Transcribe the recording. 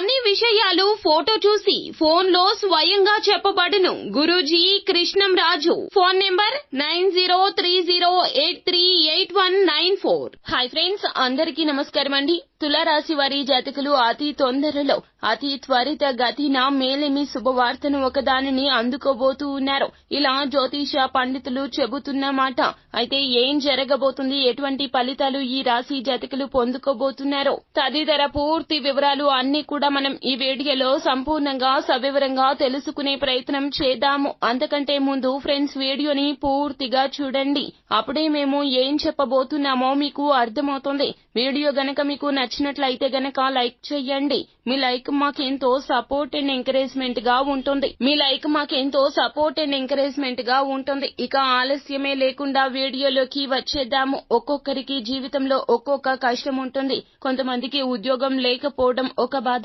అన్ని విషయాలు ఫోటో చూసి ఫోన్ లో స్వయంగా చెప్పబడును. Guruji Krishnam Raju. Phone number 9030838194. Hi friends, అందరికీ నమస్కారం అండి. తులారాశి వారి జాతకులు అతి తొందరలో అతి త్వరిత గతిన మేలిమి శుభవార్తను ఒకదానిని అందుకోబోతూ ఉన్నారు. ఇలా జ్యోతిష పండితులు చెబుతున్నమాట. అయితే ఏం జరగబోతుంది, ఎటువంటి ఫలితాలు ఈ రాశి జాతకులు పొందుకోబోతున్నారు తదితర పూర్తి వివరాలు అన్ని కూడా మనం ఈ వీడియోలో సంపూర్ణంగా సవివరంగా తెలుసుకునే ప్రయత్నం చేద్దాము. అంతకంటే ముందు ఫ్రెండ్స్, వీడియోని పూర్తిగా చూడండి. అప్పుడే మేము ఏం చెప్పబోతున్నామో మీకు అర్థమవుతుంది. వీడియో గనక మీకు నచ్చినట్లయితే గనక లైక్ చేయండి. మీ లైక్ మాకెంతో సపోర్ట్ అండ్ ఎంకరేజ్మెంట్ గా ఉంటుంది. ఇక ఆలస్యమే లేకుండా వీడియోలోకి వచ్చేద్దాము. ఒక్కొక్కరికి జీవితంలో ఒక్కొక్క కష్టం ఉంటుంది. కొంతమందికి ఉద్యోగం లేకపోవడం ఒక బాధ,